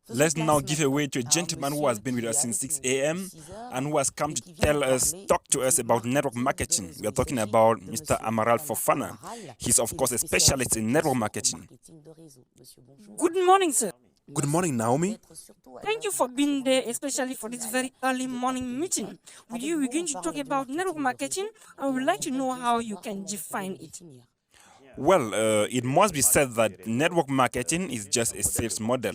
Let's now give away to a gentleman who has been with us since 6 a.m. and who has come to talk to us about network marketing. We are talking about Mr. Amaral Fofana. He's, of course, a specialist in network marketing. Good morning, sir. Good morning, Naomi. Thank you for being there, especially for this very early morning meeting. With you, we're going to talk about network marketing. I would like to know how you can define it. Well, it must be said that network marketing is just a sales model.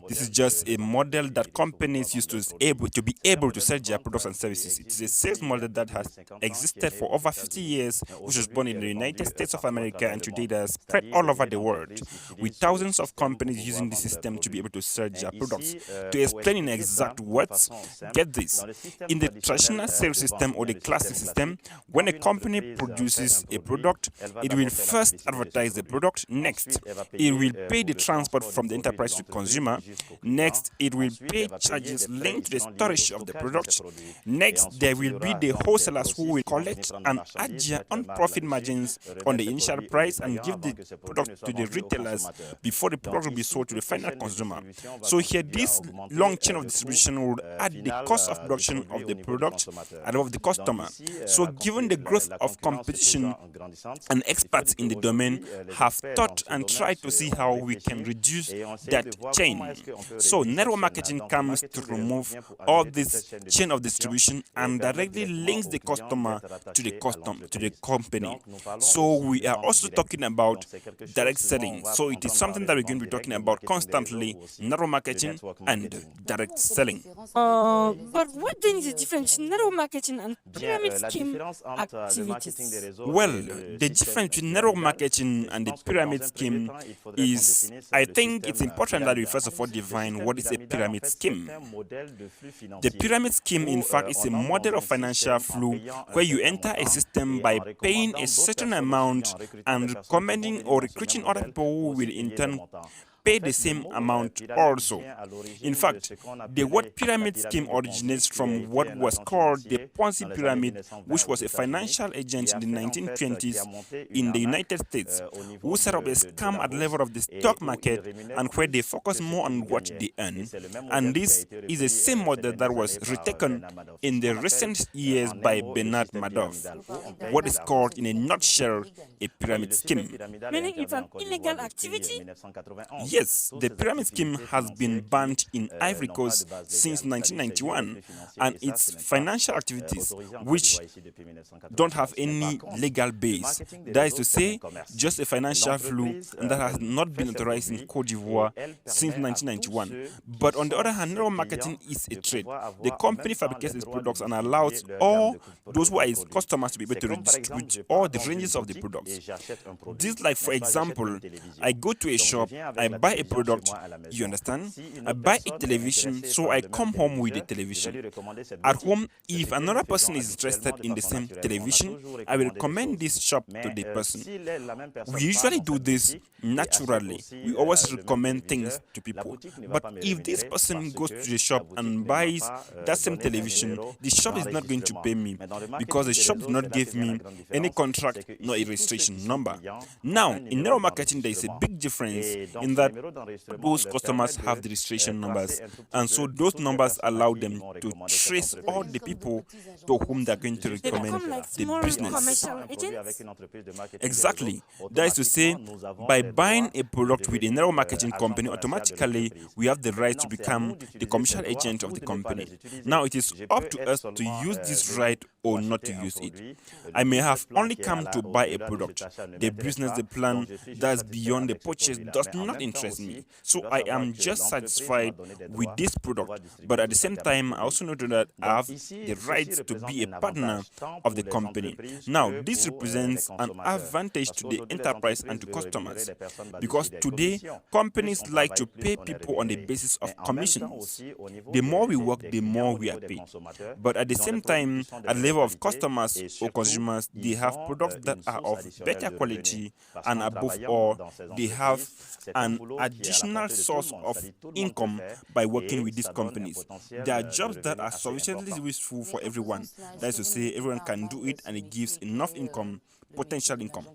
This is just a model that companies use to be able to sell their products and services. It is a sales model that has existed for over 50 years, which was born in the United States of America, and today they are spread all over the world, with thousands of companies using the system to be able to sell their products. To explain in exact words, get this. In the traditional sales system or the classic system, when a company produces a product, it will first advertise the product. Next, it will pay the transport from the enterprise to consumer. Next, it will pay charges linked to the storage of the product. Next, there will be the wholesalers who will collect and add their own profit margins on the initial price and give the product to the retailers before the product will be sold to the final consumer. So here, this long chain of distribution will add the cost of production of the product and of the customer. So given the growth of competition, and experts in the domain have thought and tried to see how we can reduce that chain. So network marketing comes to remove all this chain of distribution and directly links the customer to the company. So we are also talking about direct selling. So it is something that we're going to be talking about constantly: network marketing and direct selling. But what then is the difference between network marketing and pyramid scheme activities? Well, the difference between network marketing and the pyramid scheme is, I think it's important that we first of all define what is a pyramid scheme. The pyramid scheme, in fact, is a model of financial flow where you enter a system by paying a certain amount and recommending or recruiting other people who will in turn pay the same amount also. In fact, the word pyramid scheme originates from what was called the Ponzi pyramid, which was a financial agent in the 1920s in the United States who set up a scam at the level of the stock market and where they focus more on what they earn. And this is the same model that was retaken in the recent years by Bernard Madoff, what is called in a nutshell a pyramid scheme. Meaning it's an illegal activity? Yes, the pyramid scheme has been banned in Ivory Coast since 1991, and its financial activities, which don't have any legal base, that is to say, just a financial flow, and that has not been authorized in Cote d'Ivoire since 1991. But on the other hand, network marketing is a trade. The company fabricates its products and allows all those who are its customers to be able to redistribute all the ranges of the products. This, like for example, I go to a shop, I buy a product, you understand? I buy a television, so I come home with a television. At home, if another person is interested in the same television, I will recommend this shop to the person. We usually do this naturally. We always recommend things to people. But if this person goes to the shop and buys that same television, the shop is not going to pay me because the shop did not give me any contract nor a registration number. Now, in network marketing, there is a big difference in that those customers have the registration numbers, and so those numbers allow them to trace all the people to whom they are going to recommend the business. Exactly. That is to say, by buying a product with a network marketing company, automatically we have the right to become the commercial agent of the company. Now it is up to us to use this right or not to use it. I may have only come to buy a product. The business, the plan that's beyond the purchase does not interest me. So I am just satisfied with this product. But at the same time, I also know that I have the right to be a partner of the company. Now, this represents an advantage to the enterprise and to customers, because today, companies like to pay people on the basis of commissions. The more we work, the more we are paid. But at the same time, at the level of customers or consumers, they have products that are of better quality, and above all, they have an additional source of income by working with these companies. There are jobs that are sufficiently useful for everyone. That is to say, everyone can do it and it gives enough income potential income.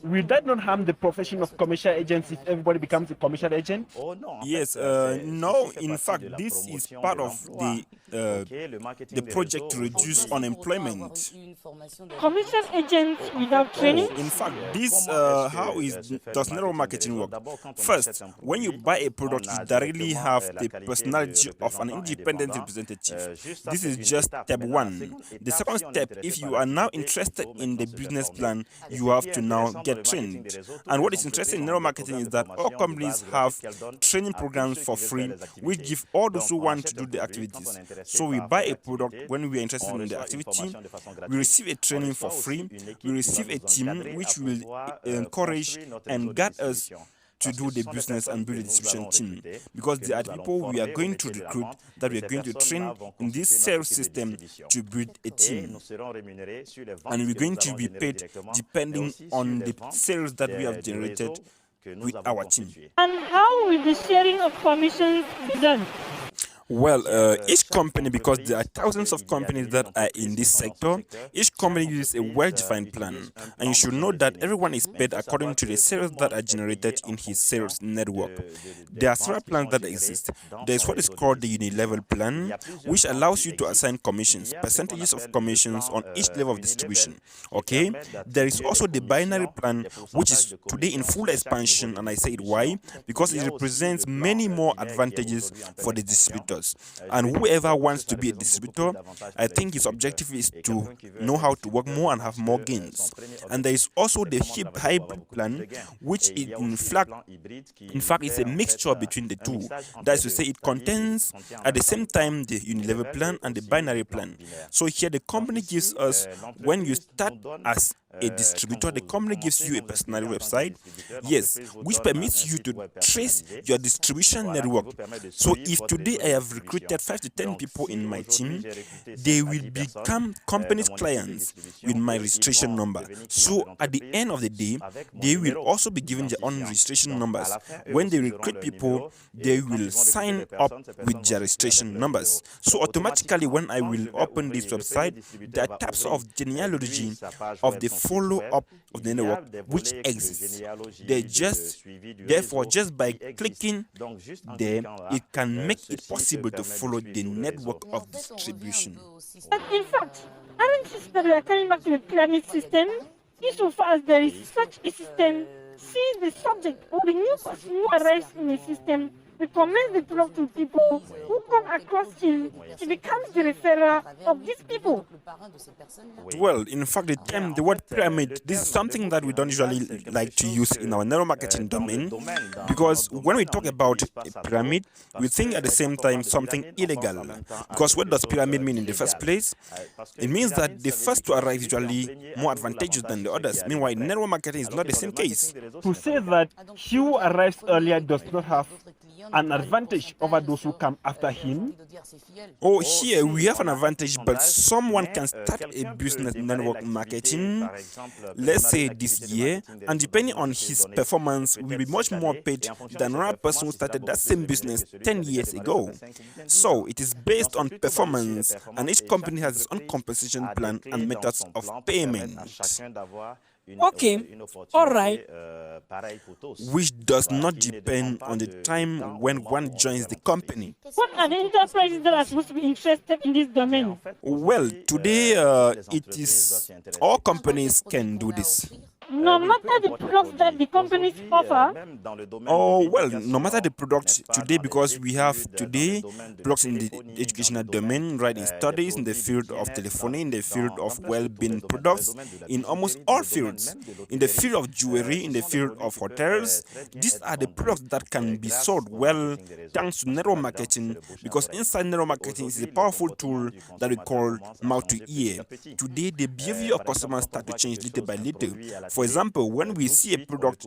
Will that not harm the profession of commercial agents if everybody becomes a commercial agent? Yes, no, in fact, this is part of the project to reduce unemployment. Commission agents without training? In fact, this does network marketing work? First, when you buy a product, you directly have the personality of an independent representative. This is just step one. The second step, if you are now interested in the business plan, you have to now get trained. And what is interesting in network marketing is that all companies have training programs for free, which give all those who want to do the activities. So we buy a product when we are interested in the activity, we receive a training for free, we receive a team which will encourage and guide us to do the business and build a distribution team, because they are the people we are going to recruit, that we are going to train in this sales system to build a team, and we're going to be paid depending on the sales that we have generated with our team. And how will the sharing of commissions be done? Well, each company, because there are thousands of companies that are in this sector, each company uses a well-defined plan. And you should know that everyone is paid according to the sales that are generated in his sales network. There are several plans that exist. There is what is called the uni-level plan, which allows you to assign commissions, percentages of commissions on each level of distribution. Okay? There is also the binary plan, which is today in full expansion, and I say it why? Because it represents many more advantages for the distributor. And whoever wants to be a distributor, I think his objective is to know how to work more and have more gains. And there is also the hybrid plan, which is in fact is a mixture between the two. That is to say, it contains at the same time the unilevel plan and the binary plan. So here the company gives us, when you start as a distributor, the company gives you a personal website, yes, which permits you to trace your distribution network. So if today I have recruited 5 to 10 people in my team, they will become company's clients with my registration number. So at the end of the day, they will also be given their own registration numbers. When they recruit people, they will sign up with their registration numbers. So automatically, when I will open this website, there are types of genealogy of the follow-up of the network which exists. Therefore, just by clicking there, it can make it possible to follow the network of distribution. But in fact, aren't you that we are coming back to the pyramid system? Insofar as there is such a system, see the subject or the new person who arrives in a system recommends the product to people who come across him. He becomes the referrer of these people. Well, in fact, the word pyramid, this is something that we don't usually like to use in our network marketing domain, because when we talk about a pyramid, we think at the same time something illegal. Because what does pyramid mean in the first place? It means that the first to arrive is usually more advantageous than the others. Meanwhile, in network marketing is not the same case. To say that he who arrives earlier does not have an advantage over those who come after him? Oh, here we have an advantage, but someone can start a business in network marketing, let's say this year, and depending on his performance, will be much more paid than another person who started that same business 10 years ago. So it is based on performance, and each company has its own compensation plan and methods of payment. Okay, all right. Which does not depend on the time when one joins the company. What are the enterprises that are supposed to be interested in this domain? Well, today it is all companies can do this. No matter the products that the companies offer? Oh, well, no matter the product today, because we have today products in the educational domain, right, in studies, in the field of telephony, in the field of well-being products, in almost all fields. In the field of jewelry, in the field of hotels, these are the products that can be sold well thanks to network marketing, because inside network marketing is a powerful tool that we call mouth-to-ear. Today, the behavior of customers start to change little by little. For example, when we see a product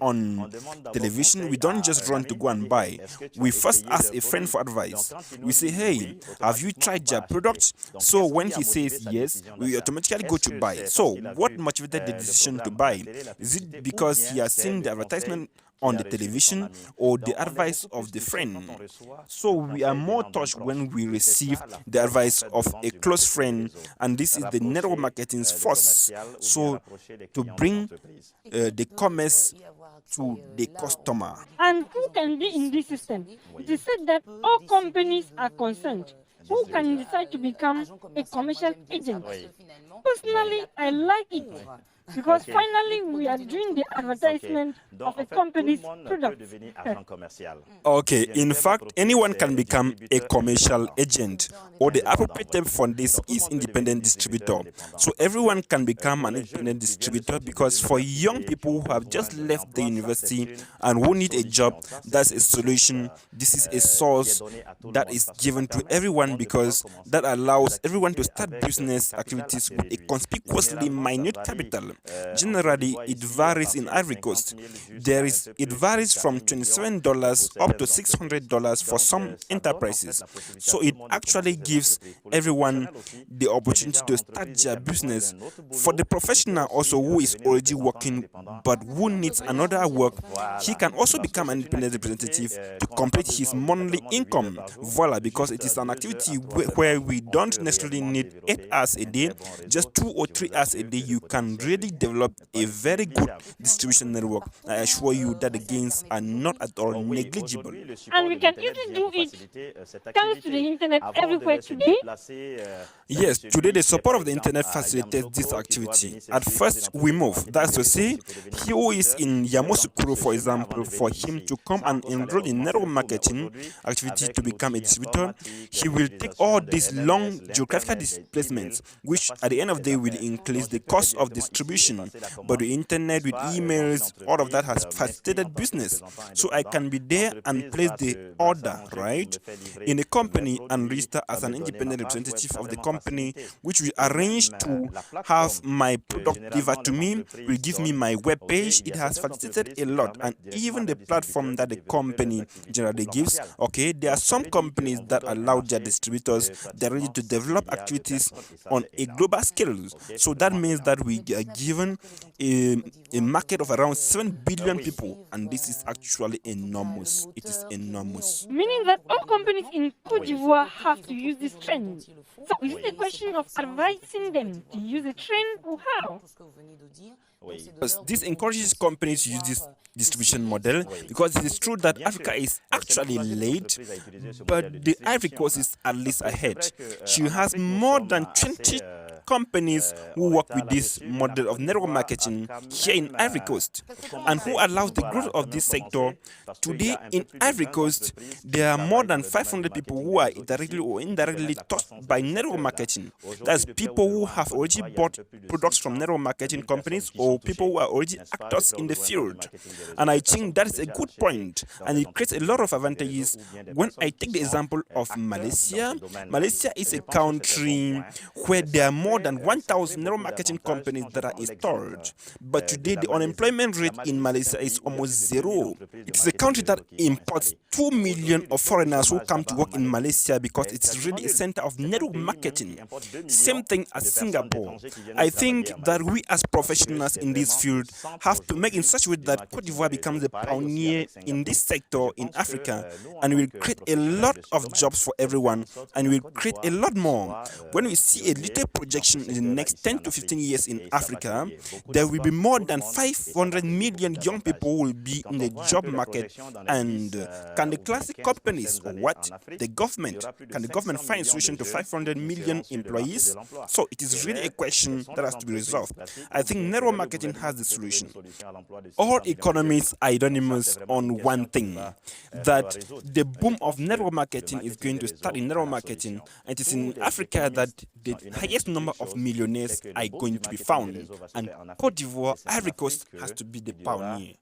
on television, we don't just run to go and buy. We first ask a friend for advice. We say, hey, have you tried their product? So when he says yes, we automatically go to buy. So what motivated the decision to buy? Is it because he has seen the advertisement on the television or the advice of the friend. So we are more touched when we receive the advice of a close friend, and this is the network marketing's force. So to bring the commerce to the customer. And who can be in this system? It is said that all companies are concerned. Who can decide to become a commercial agent? Personally, I like it because finally we are doing the advertisement of a company's product. Okay, in fact, anyone can become a commercial agent, or the appropriate term for this is independent distributor. So everyone can become an independent distributor, because for young people who have just left the university and who need a job, that's a solution. This is a source that is given to everyone, because that allows everyone to start business activities with a conspicuously minute capital. Generally, it varies in Ivory Coast. It varies from $27 up to $600 for some enterprises. So it actually gives everyone the opportunity to start their business. For the professional also who is already working but who needs another work, he can also become an independent representative to complete his monthly income. Voila, because it is an activity where we don't necessarily need 8 hours a day, just 2 or 3 hours a day. You can really develop a very good distribution network. I assure you that the gains are not at all negligible. And we can easily do it thanks to the internet everywhere today. Yes, today the support of the internet facilitates this activity. At first, we move. That's to say, he who is in Yamoussoukro, for example, for him to come and enroll in network marketing activity to become a distributor, he will take all these long geographical displacements, which at the end of the day will increase the cost of distribution. But the internet with emails, all of that has facilitated business. So I can be there and place the order, right, in a company and register as an independent representative of the company, which will arrange to have my product delivered to me, will give me my web page. It has facilitated a lot, and even the platform that the company generally gives. Okay, there are some companies that allow their distributors directly to develop activities on a global scale. So that means that we are given a market of around 7 billion people, and this is actually enormous. It is enormous. Meaning that all companies in Cote d'Ivoire have to use this trend. So is it a question of advising them to use the trend, or how? This encourages companies to use this distribution model, because it is true that Africa is actually late, but the Ivory Coast is at least ahead. She has more than 20 companies who work with this model of network marketing here in Ivory Coast, and who allows the growth of this sector. Today in Ivory Coast, there are more than 500 people who are directly or indirectly touched by network marketing. That's people who have already bought products from network marketing companies, or people who are already actors in the field. And I think that is a good point, and it creates a lot of advantages. When I take the example of Malaysia, Malaysia is a country where there are more than 1,000 network marketing companies that are installed. But today, the unemployment rate in Malaysia is almost zero. It is a country that imports 2 million of foreigners who come to work in Malaysia, because it's really a center of network marketing. Same thing as Singapore. I think that we as professionals in this field have to make in such a way that Cote d'Ivoire becomes a pioneer in this sector in Africa, and will create a lot of jobs for everyone, and will create a lot more. When we see a little projection in the next 10 to 15 years in Africa, there will be more than 500 million young people who will be in the job market. And can the classic companies, or what? The government, can the government find a solution to 500 million employees? So it is really a question that has to be resolved. I think network marketing has the solution. All economists are unanimous on one thing, that the boom of network marketing is going to start in network marketing, and it is in Africa that the highest number of millionaires are going to be found, and Cote d'Ivoire, Ivory Coast, has to be the pioneer.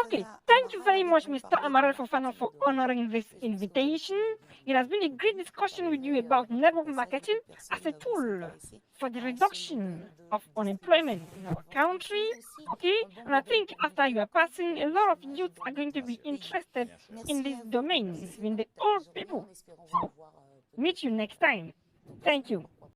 Okay, thank you very much, Mr. Amaral Fofana, for honoring this invitation. It has been a great discussion with you about network marketing as a tool for the reduction of unemployment in our country. Okay, and I think after you are passing, a lot of youth are going to be interested in this domain, in the old people. So, meet you next time. Thank you.